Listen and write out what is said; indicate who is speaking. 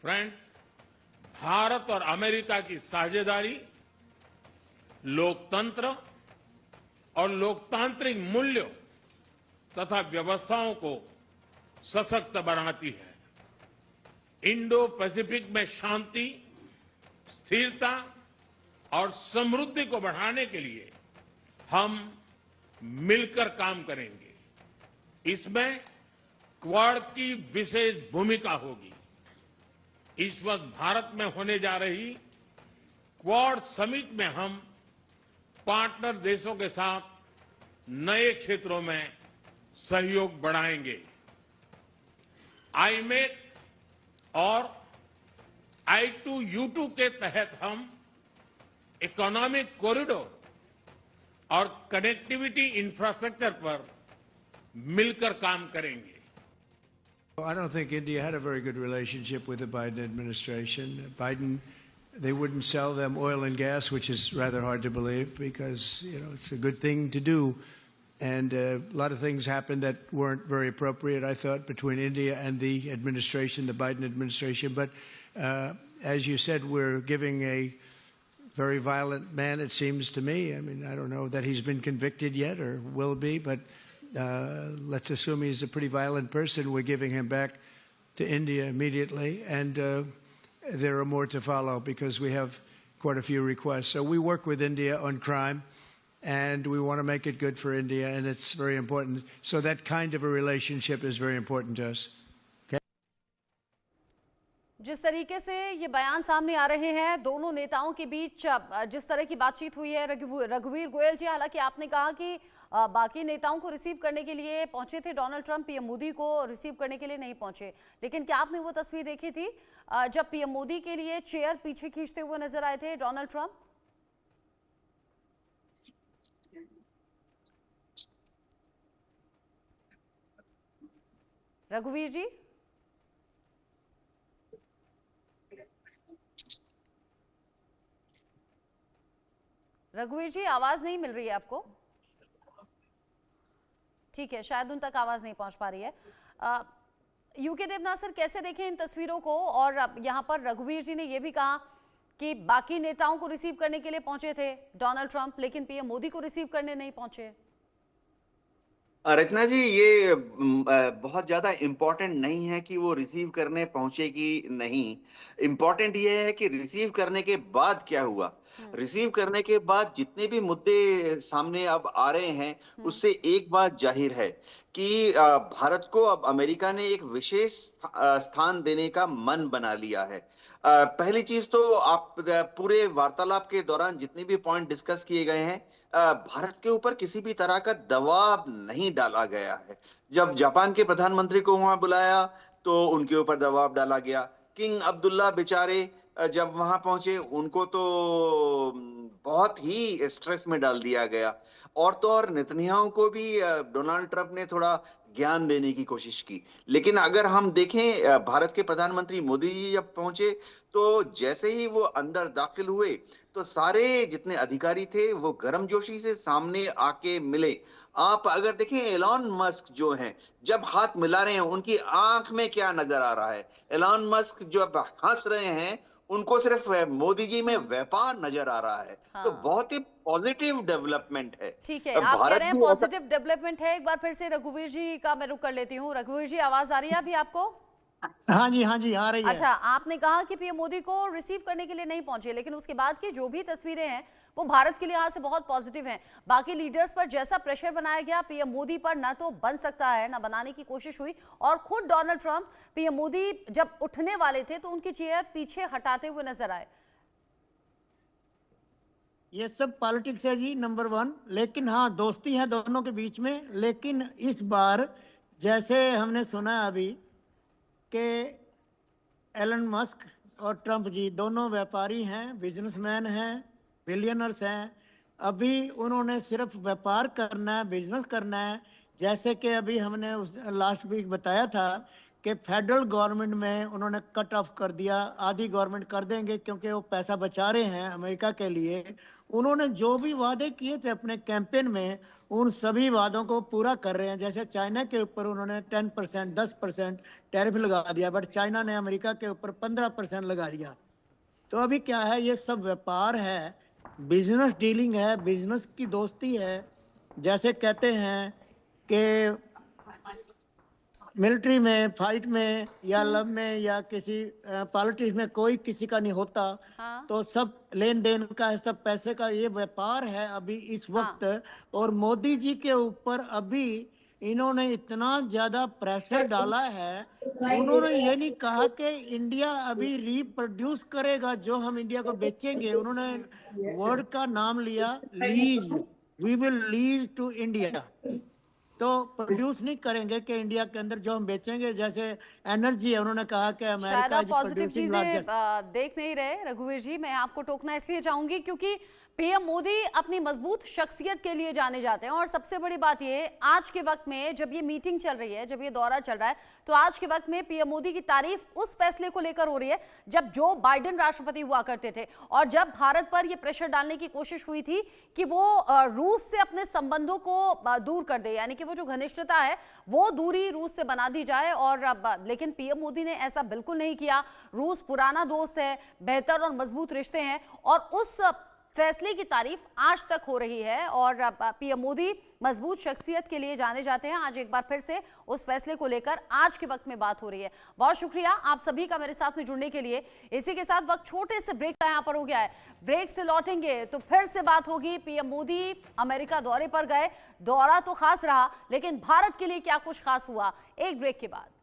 Speaker 1: Friends, Bharat और America की साझेदारी लोकतंत्र और लोकतांत्रिक मूल्यों तथा व्यवस्थाओं को सशक्त बनाती है। इंडो पैसिफिक में शांति, स्थिरता और समृद्धि को बढ़ाने के लिए हम मिलकर काम करेंगे। इसमें क्वाड की विशेष भूमिका होगी। इस वक्त भारत में होने जा रही क्वाड समिट में हम पार्टनर देशों के साथ नए क्षेत्रों में सहयोग बढ़ाएंगे। आईमेट और I2U2 के तहत हम इकोनॉमिक कॉरिडोर और कनेक्टिविटी इंफ्रास्ट्रक्चर पर मिलकर काम करेंगे।
Speaker 2: I don't think India had a very good relationship with the Biden administration. Biden, they wouldn't sell them oil and gas, which is rather hard to believe because, it's a good thing to do. And a lot of things happened that weren't very appropriate, I thought, between India and the administration, the Biden administration. But as you said, we're giving a very violent man, it seems to me. I mean, I don't know that he's been convicted yet or will be, but let's assume he's a pretty violent person. We're giving him back to India immediately, and there are more to follow because we have quite a few requests. So we work with India on crime, and we want to make it good for India, and it's very important. So that kind of a relationship is very important to us.
Speaker 3: जिस तरीके से ये बयान सामने आ रहे हैं दोनों नेताओं के बीच, जिस तरह की बातचीत हुई है, रघुवीर गोयल जी, हालांकि आपने कहा कि बाकी नेताओं को रिसीव करने के लिए पहुंचे थे डोनाल्ड ट्रंप, पीएम मोदी को रिसीव करने के लिए नहीं पहुंचे। लेकिन क्या आपने वो तस्वीर देखी थी जब पीएम मोदी के लिए चेयर पीछे खींचते हुए नजर आए थे डोनाल्ड ट्रंप? रघुवीर जी, रघुवीर जी, आवाज नहीं मिल रही है आपको? ठीक है, शायद उन तक आवाज नहीं पहुंच पा रही है। यूके देवनाथ सर, कैसे देखें इन तस्वीरों को? और यहां पर रघुवीर जी ने यह भी कहा कि बाकी नेताओं को रिसीव करने के लिए पहुंचे थे डोनाल्ड ट्रंप, लेकिन पीएम मोदी को रिसीव करने नहीं पहुंचे।
Speaker 4: रत्ना जी, ये बहुत ज्यादा इम्पोर्टेंट नहीं है कि वो रिसीव करने पहुंचे कि नहीं। इम्पोर्टेंट ये है कि रिसीव करने के बाद क्या हुआ। रिसीव करने के बाद जितने भी मुद्दे सामने अब आ रहे हैं, उससे एक बात जाहिर है कि भारत को अब अमेरिका ने एक विशेष स्थान देने का मन बना लिया है। पहली चीज तो आप पूरे वार्तालाप के दौरान जितने भी पॉइंट डिस्कस किए गए हैं, भारत के ऊपर किसी भी तरह का दबाव नहीं डाला गया है। जब जापान के प्रधानमंत्री को वहां बुलाया तो उनके ऊपर दबाव डाला गया। किंग अब्दुल्ला बेचारे जब वहां पहुंचे, उनको तो बहुत ही स्ट्रेस में डाल दिया गया। और तो और नेतन्याहू को भी डोनाल्ड ट्रंप ने थोड़ा ज्ञान देने की कोशिश की। लेकिन अगर हम देखें, भारत के प्रधानमंत्री मोदी जी जब पहुंचे तो जैसे ही वो अंदर दाखिल हुए तो सारे जितने अधिकारी थे वो गर्मजोशी से सामने आके मिले। आप अगर देखें, एलॉन मस्क जो हैं, जब हाथ मिला रहे हैं, उनकी आंख में क्या नजर आ रहा है? एलॉन मस्क जब हंस रहे हैं, उनको सिर्फ मोदी जी में व्यापार नजर आ रहा है। तो बहुत ही पॉजिटिव डेवलपमेंट है।
Speaker 3: ठीक है, आप कह रहे हैं पॉजिटिव डेवलपमेंट है। एक बार फिर से रघुवीर जी का मैं रुख कर लेती हूँ। रघुवीर जी, आवाज आ रही है अभी आपको?
Speaker 5: हाँ जी आ रही है।
Speaker 3: अच्छा, आपने कहा कि पीएम मोदी को रिसीव करने के लिए नहीं पहुंचे, लेकिन उसके बाद की जो भी तस्वीरें हैं वो भारत के लिहाज से बहुत पॉजिटिव हैं। बाकी लीडर्स पर जैसा प्रेशर बनाया गया, पीएम मोदी पर ना तो बन सकता है, ना बनाने की कोशिश हुई। और खुद डोनाल्ड ट्रंप पीएम मोदी जब उठने वाले थे तो उनकी चेयर पीछे हटाते हुए नजर आए।
Speaker 5: ये सब पॉलिटिक्स है जी, नंबर 1। लेकिन हाँ, दोस्ती है दोनों के बीच में। लेकिन इस बार जैसे हमने सुना अभी कि एलन मस्क और ट्रंप जी दोनों व्यापारी हैं, बिजनेसमैन हैं, बिलियनर्स हैं। अभी उन्होंने सिर्फ व्यापार करना है, बिजनेस करना है। जैसे कि अभी हमने लास्ट वीक बताया था कि फेडरल गवर्नमेंट में उन्होंने कट ऑफ कर दिया, आधी गवर्नमेंट कर देंगे क्योंकि वो पैसा बचा रहे हैं अमेरिका के लिए। उन्होंने जो भी वादे किए थे अपने कैंपेन में, उन सभी वादों को पूरा कर रहे हैं। जैसे चाइना के ऊपर उन्होंने 10%, 10% टैरिफ लगा दिया, बट चाइना ने अमेरिका के ऊपर 15% लगा दिया। तो अभी क्या है, ये सब व्यापार है, बिजनेस डीलिंग है, बिजनेस की दोस्ती है। जैसे कहते हैं कि मिलिट्री में, फाइट में या लव में या किसी पॉलिटिक्स में कोई किसी का नहीं होता।
Speaker 3: हाँ।
Speaker 5: तो सब लेन देन का है, सब पैसे का ये व्यापार है अभी इस वक्त। और मोदी जी के ऊपर अभी इन्होंने इतना ज्यादा प्रेशर डाला है, उन्होंने ये नहीं कहा कि इंडिया अभी रिप्रोड्यूस करेगा जो हम इंडिया को बेचेंगे। उन्होंने वर्ड का नाम लिया lease, we will lease to India. तो प्रोड्यूस नहीं करेंगे कि इंडिया के अंदर जो हम बेचेंगे, जैसे एनर्जी है, उन्होंने कहा कि
Speaker 3: शायद
Speaker 5: अमेरिका
Speaker 3: आप
Speaker 5: इज
Speaker 3: पॉजिटिव
Speaker 5: प्रोड्यूसिंग
Speaker 3: चीजें
Speaker 5: लार्जर।
Speaker 3: देख नहीं रहे रघुवीर जी। मैं आपको टोकना इसलिए चाहूंगी क्योंकि पीएम मोदी अपनी मजबूत शख्सियत के लिए जाने जाते हैं। और सबसे बड़ी बात ये, आज के वक्त में जब ये मीटिंग चल रही है, जब ये दौरा चल रहा है, तो आज के वक्त में पीएम मोदी की तारीफ उस फैसले को लेकर हो रही है जब जो बाइडेन राष्ट्रपति हुआ करते थे और जब भारत पर यह प्रेशर डालने की कोशिश हुई थी कि वो रूस से अपने संबंधों को दूर कर दे, यानी कि वो जो घनिष्ठता है वो दूरी रूस से बना दी जाए। और लेकिन पीएम मोदी ने ऐसा बिल्कुल नहीं किया। रूस पुराना दोस्त है, बेहतर और मजबूत रिश्ते हैं और उस फैसले की तारीफ आज तक हो रही है। और पीएम मोदी मजबूत शख्सियत के लिए जाने जाते हैं। आज एक बार फिर से उस फैसले को लेकर आज के वक्त में बात हो रही है। बहुत शुक्रिया आप सभी का मेरे साथ में जुड़ने के लिए। इसी के साथ वक्त छोटे से ब्रेक का यहाँ पर हो गया है। ब्रेक से लौटेंगे तो फिर से बात होगी। पीएम मोदी अमेरिका दौरे पर गए, दौरा तो खास रहा, लेकिन भारत के लिए क्या कुछ खास हुआ, एक ब्रेक के बाद।